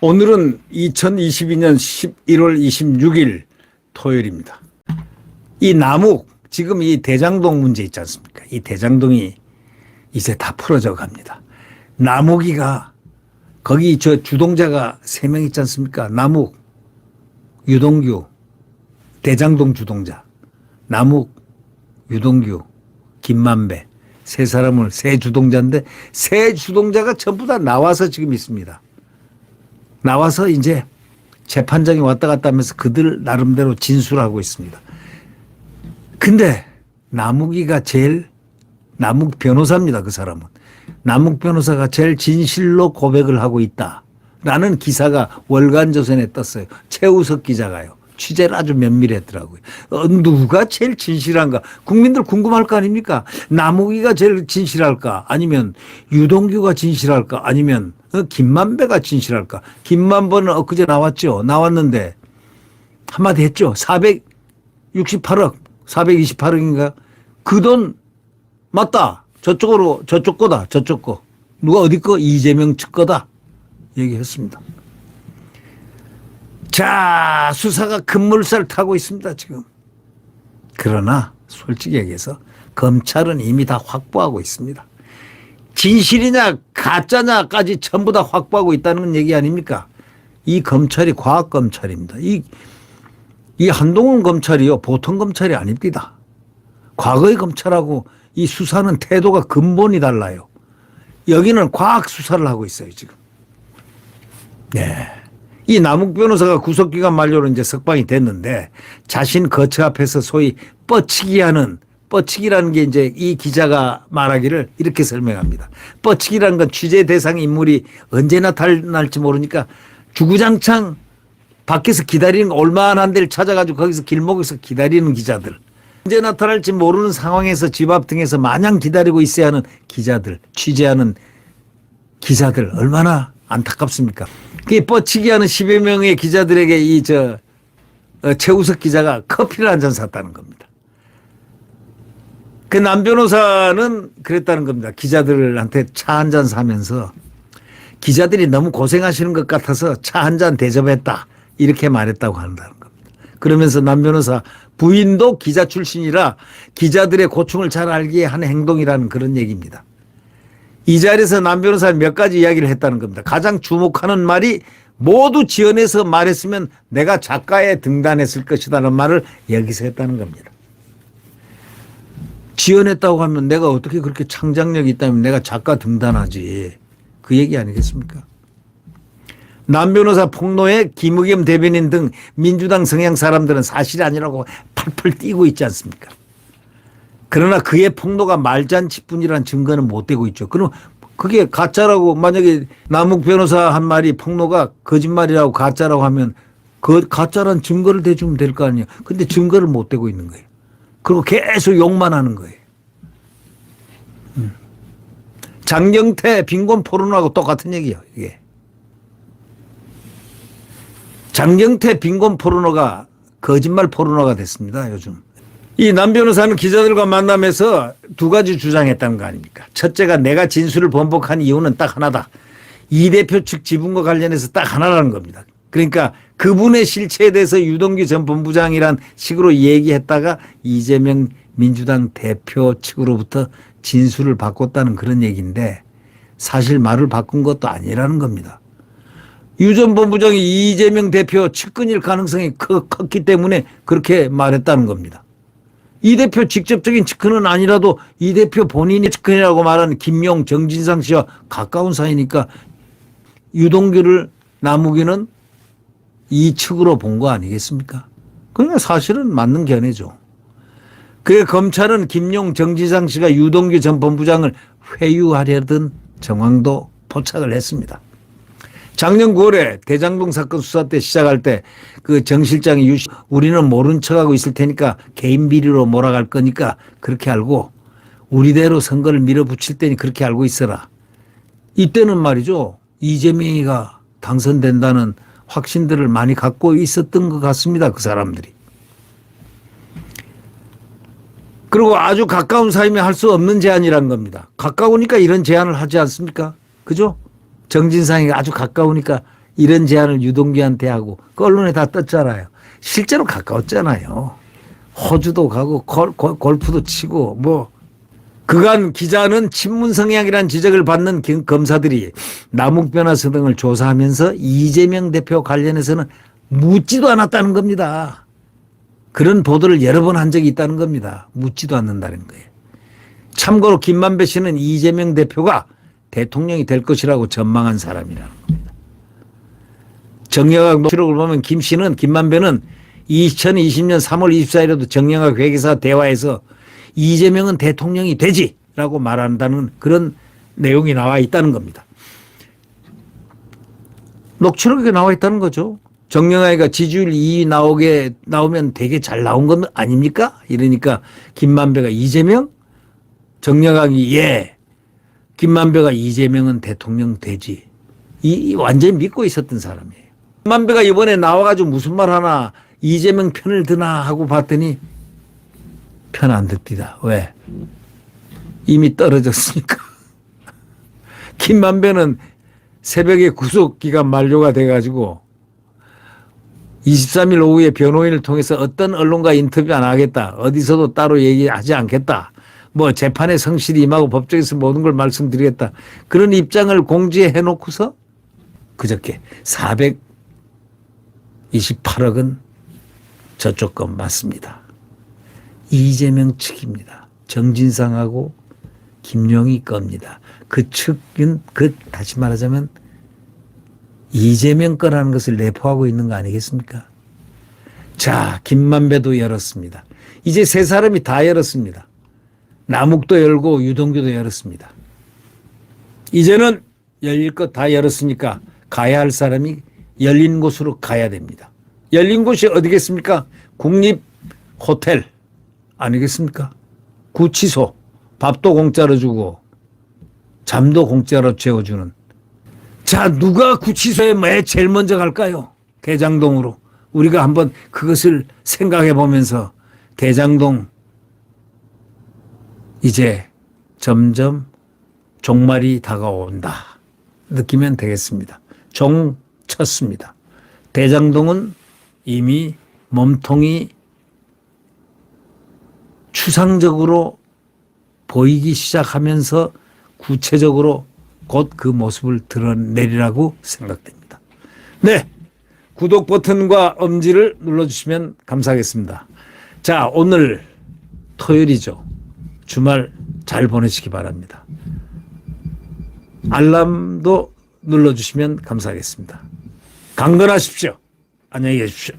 오늘은 2022년 11월 26일 토요일입니다. 이 남욱, 지금 이 대장동 문제 있지 않습니까? 이 대장동이 이제 다 풀어져 갑니다. 남욱이가 거기 저 주동자가 3명 있지 않습니까? 남욱, 유동규, 대장동 주동자, 남욱, 유동규, 김만배 세 주동자인데 세 주동자가 전부 다 나와서 지금 있습니다. 나와서 이제 재판장이 왔다 갔다 하면서 그들 나름대로 진술하고 있습니다. 근데 남욱이가 제일, 남욱 변호사입니다. 그 사람은. 남욱 변호사가 제일 진실로 고백을 하고 있다라는 기사가 월간조선에 떴어요. 최우석 기자가요. 취재를 아주 면밀히 했더라고요. 누가 제일 진실한가? 국민들 궁금할 거 아닙니까? 남욱이가 제일 진실할까? 아니면 유동규가 진실할까? 아니면 김만배가 진실할까? 김만배는 엊그제 나왔죠. 나왔는데 한마디 했죠. 468억, 428억인가? 그 돈 맞다. 저쪽으로, 저쪽 거다. 저쪽 거. 누가 어디 거? 이재명 측 거다. 얘기했습니다. 자, 수사가 급물살 타고 있습니다, 지금. 그러나 솔직히 얘기해서 검찰은 이미 다 확보하고 있습니다. 진실이냐 가짜냐까지 전부 다 확보하고 있다는 얘기 아닙니까? 이 검찰이 과학검찰입니다. 이 한동훈 검찰이요, 보통 검찰이 아닙니다. 과거의 검찰하고 이 수사는 태도가 근본이 달라요. 여기는 과학 수사를 하고 있어요, 지금. 네. 이 남욱 변호사가 구속기간 만료로 이제 석방이 됐는데 자신 거처 앞에서 소위 뻗치기라는 게 이제 이 기자가 말하기를 이렇게 설명합니다. 뻗치기라는 건 취재 대상 인물이 언제 나타날지 모르니까 주구장창 밖에서 기다리는 올만한 데를 찾아가지고 거기서 길목에서 기다리는 기자들. 언제 나타날지 모르는 상황에서 집 앞 등에서 마냥 기다리고 있어야 하는 기자들, 취재하는 기자들 얼마나 안타깝습니까? 그 뻗치기 하는 10여 명의 기자들에게 최우석 기자가 커피를 한 잔 샀다는 겁니다. 그 남 변호사는 그랬다는 겁니다. 기자들한테 차 한 잔 사면서 기자들이 너무 고생하시는 것 같아서 차 한 잔 대접했다. 이렇게 말했다고 한다는 겁니다. 그러면서 남 변호사 부인도 기자 출신이라 기자들의 고충을 잘 알기에 한 행동이라는 그런 얘기입니다. 이 자리에서 남 변호사는 몇 가지 이야기를 했다는 겁니다. 가장 주목하는 말이 모두 지어내서 말했으면 내가 작가에 등단했을 것이라는 말을 여기서 했다는 겁니다. 지어냈다고 하면 내가 어떻게 그렇게 창작력이 있다면 내가 작가 등단하지. 그 얘기 아니겠습니까? 남 변호사 폭로에 김의겸 대변인 등 민주당 성향 사람들은 사실이 아니라고 팔팔 뛰고 있지 않습니까? 그러나 그의 폭로가 말잔치뿐이라는 증거는 못 되고 있죠. 그럼 그게 가짜라고 만약에 남욱 변호사 한 말이 폭로가 거짓말이라고 가짜라고 하면 그 가짜란 증거를 대주면 될 거 아니에요. 근데 증거를 못 대고 있는 거예요. 그리고 계속 욕만 하는 거예요. 장경태 빈곤 포르노하고 똑같은 얘기예요. 이게. 장경태 빈곤 포르노가 거짓말 포르노가 됐습니다. 요즘. 이 남 변호사는 기자들과 만나면서 두 가지 주장했다는 거 아닙니까? 첫째가 내가 진술을 번복한 이유는 딱 하나다. 이 대표 측 지분과 관련해서 딱 하나라는 겁니다. 그러니까 그분의 실체에 대해서 유동규 전 본부장이란 식으로 얘기했다가 이재명 민주당 대표 측으로부터 진술을 바꿨다는 그런 얘기인데 사실 말을 바꾼 것도 아니라는 겁니다. 유 전 본부장이 이재명 대표 측근일 가능성이 컸기 때문에 그렇게 말했다는 겁니다. 이 대표 직접적인 측근은 아니라도 이 대표 본인이 측근이라고 말하는 김용, 정진상 씨와 가까운 사이니까 유동규를 남욱이는 이 측으로 본 거 아니겠습니까? 그러니까 사실은 맞는 견해죠. 그의 검찰은 김용, 정진상 씨가 유동규 전 본부장을 회유하려던 정황도 포착을 했습니다. 작년 9월에 대장동 사건 수사 때 시작할 때 그 정 실장이 우리는 모른 척하고 있을 테니까 개인 비리로 몰아갈 거니까 그렇게 알고 우리대로 선거를 밀어붙일 테니 그렇게 알고 있어라. 이때는 말이죠. 이재명이가 당선된다는 확신들을 많이 갖고 있었던 것 같습니다. 그 사람들이. 그리고 아주 가까운 사이면 할 수 없는 제안이란 겁니다. 가까우니까 이런 제안을 하지 않습니까? 그죠? 정진상이 아주 가까우니까 이런 제안을 유동규한테 하고 그 언론에 다 떴잖아요. 실제로 가까웠잖아요. 호주도 가고 골프도 치고 뭐 그간 기자는 친문 성향이라는 지적을 받는 검사들이 남욱 변호사 등을 조사하면서 이재명 대표 관련해서는 묻지도 않았다는 겁니다. 그런 보도를 여러 번 한 적이 있다는 겁니다. 묻지도 않는다는 거예요. 참고로 김만배 씨는 이재명 대표가 대통령이 될 것이라고 전망한 사람이라는 겁니다. 정영학 녹취록을 보면 김만배는 2020년 3월 24일에도 정영학 회계사 대화에서 이재명은 대통령이 되지라고 말한다는 그런 내용이 나와 있다는 겁니다. 녹취록에 나와 있다는 거죠. 정영학이가 지지율 2위 나오면 되게 잘 나온 건 아닙니까? 이러니까 김만배가 이재명? 정영학이 예. 김만배가 이재명은 대통령 되지. 완전히 믿고 있었던 사람이에요. 김만배가 이번에 나와가지고 무슨 말 하나 이재명 편을 드나 하고 봤더니 편 안 듭니다. 왜? 이미 떨어졌으니까. 김만배는 새벽에 구속기간 만료가 돼가지고 23일 오후에 변호인을 통해서 어떤 언론과 인터뷰 안 하겠다. 어디서도 따로 얘기하지 않겠다. 뭐 재판에 성실히 임하고 법정에서 모든 걸 말씀드리겠다. 그런 입장을 공지해 놓고서 그저께 428억은 저쪽 것 맞습니다. 이재명 측입니다. 정진상하고 김용희 겁니다. 그 측은 다시 말하자면 이재명 거라는 것을 내포하고 있는 거 아니겠습니까? 자, 김만배도 열었습니다. 이제 세 사람이 다 열었습니다. 남욱도 열고 유동규도 열었습니다. 이제는 열릴 것 다 열었으니까 가야 할 사람이 열린 곳으로 가야 됩니다. 열린 곳이 어디겠습니까? 국립호텔 아니겠습니까? 구치소, 밥도 공짜로 주고 잠도 공짜로 채워주는. 자, 누가 구치소에 제일 먼저 갈까요? 대장동으로. 우리가 한번 그것을 생각해 보면서 대장동 이제 점점 종말이 다가온다 느끼면 되겠습니다. 종 쳤습니다. 대장동은 이미 몸통이 추상적으로 보이기 시작하면서 구체적으로 곧 그 모습을 드러내리라고 생각됩니다. 네, 구독 버튼과 엄지를 눌러주시면 감사하겠습니다. 자, 오늘 토요일이죠. 주말 잘 보내시기 바랍니다. 알람도 눌러주시면 감사하겠습니다. 강건하십시오. 안녕히 계십시오.